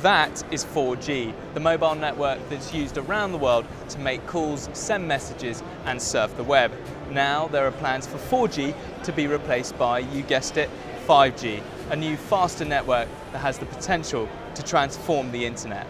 That is 4G, the mobile network that's used around the world to make calls, send messages and surf the web. Now there are plans for 4G to be replaced by, you guessed it, 5G, a new faster network that has the potential to transform the internet.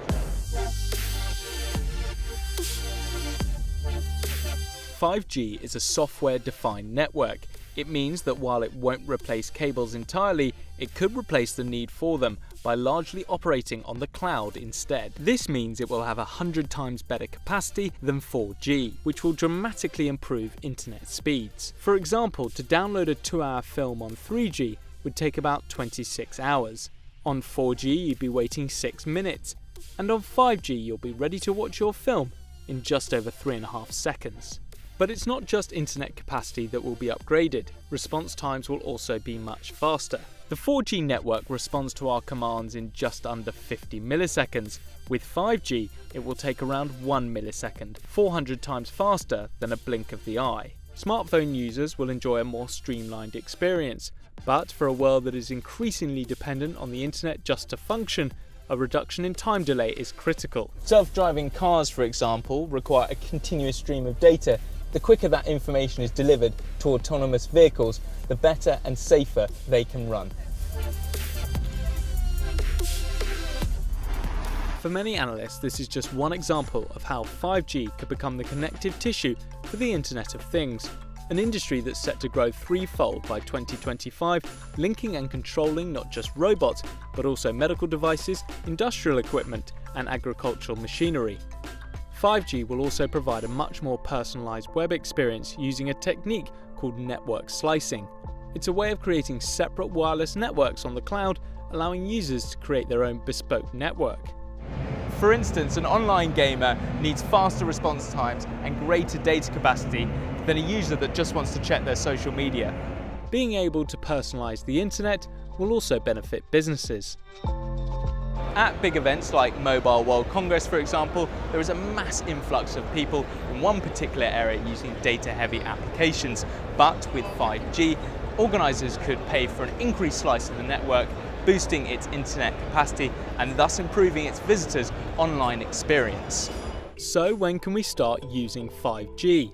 5G is a software-defined network. It means that while it won't replace cables entirely, it could replace the need for them by largely operating on the cloud instead. This means it will have 100 times better capacity than 4G, which will dramatically improve internet speeds. For example, to download a 2-hour film on 3G would take about 26 hours. On 4G, you'd be waiting 6 minutes. And on 5G, you'll be ready to watch your film in just over 3.5 seconds. But it's not just internet capacity that will be upgraded. Response times will also be much faster. The 4G network responds to our commands in just under 50 milliseconds. With 5G, it will take around 1 millisecond, 400 times faster than a blink of the eye. Smartphone users will enjoy a more streamlined experience, but for a world that is increasingly dependent on the internet just to function, a reduction in time delay is critical. Self-driving cars, for example, require a continuous stream of data. The quicker that information is delivered to autonomous vehicles, the better and safer they can run. For many analysts, this is just one example of how 5G could become the connective tissue for the Internet of Things, an industry that's set to grow threefold by 2025, linking and controlling not just robots, but also medical devices, industrial equipment, and agricultural machinery. 5G will also provide a much more personalised web experience using a technique called network slicing. It's a way of creating separate wireless networks on the cloud, allowing users to create their own bespoke network. For instance, an online gamer needs faster response times and greater data capacity than a user that just wants to check their social media. Being able to personalise the internet will also benefit businesses. At big events like Mobile World Congress, for example, there is a mass influx of people in one particular area using data-heavy applications. But with 5G, organisers could pay for an increased slice of the network, boosting its internet capacity and thus improving its visitors' online experience. So when can we start using 5G?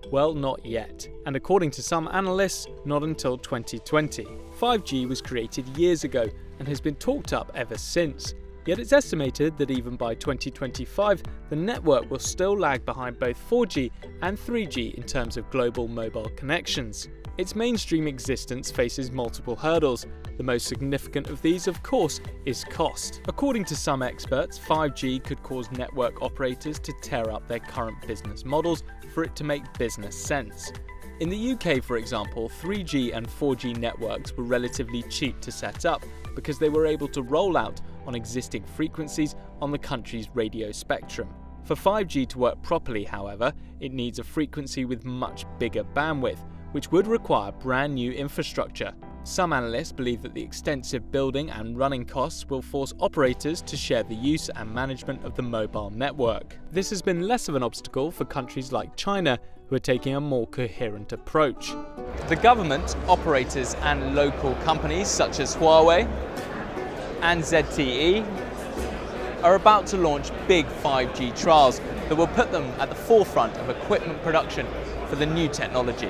Well, not yet. And according to some analysts, not until 2020. 5G was created years ago and has been talked up ever since. Yet it's estimated that even by 2025, the network will still lag behind both 4G and 3G in terms of global mobile connections. Its mainstream existence faces multiple hurdles. The most significant of these, of course, is cost. According to some experts, 5G could cause network operators to tear up their current business models for it to make business sense. In the UK, for example, 3G and 4G networks were relatively cheap to set up because they were able to roll out on existing frequencies on the country's radio spectrum. For 5G to work properly, however, it needs a frequency with much bigger bandwidth, which would require brand new infrastructure. Some analysts believe that the extensive building and running costs will force operators to share the use and management of the mobile network. This has been less of an obstacle for countries like China, who are taking a more coherent approach. The government, operators and local companies such as Huawei and ZTE are about to launch big 5G trials that will put them at the forefront of equipment production for the new technology.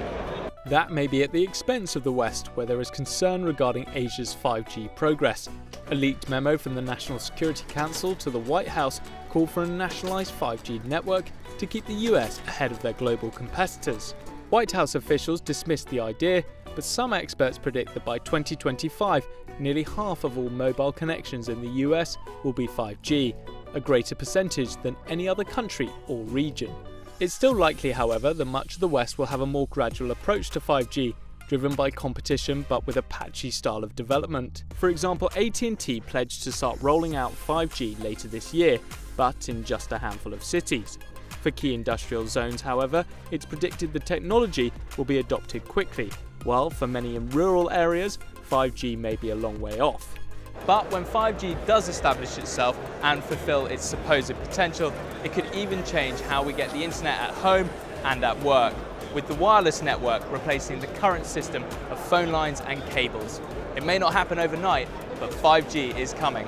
That may be at the expense of the West, where there is concern regarding Asia's 5G progress. A leaked memo from the National Security Council to the White House called for a nationalised 5G network to keep the US ahead of their global competitors. White House officials dismissed the idea, but some experts predict that by 2025, nearly half of all mobile connections in the US will be 5G, a greater percentage than any other country or region. It's still likely, however, that much of the West will have a more gradual approach to 5G, driven by competition but with a patchy style of development. For example, AT&T pledged to start rolling out 5G later this year, but in just a handful of cities. For key industrial zones, however, it's predicted the technology will be adopted quickly, while for many in rural areas, 5G may be a long way off. But when 5G does establish itself and fulfill its supposed potential, it could even change how we get the internet at home and at work, with the wireless network replacing the current system of phone lines and cables. It may not happen overnight, but 5G is coming.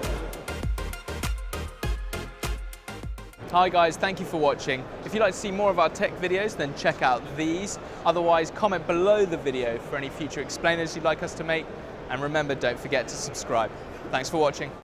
Hi guys, thank you for watching. If you'd like to see more of our tech videos, then check out these. Otherwise, comment below the video for any future explainers you'd like us to make. And remember, don't forget to subscribe. Thanks for watching.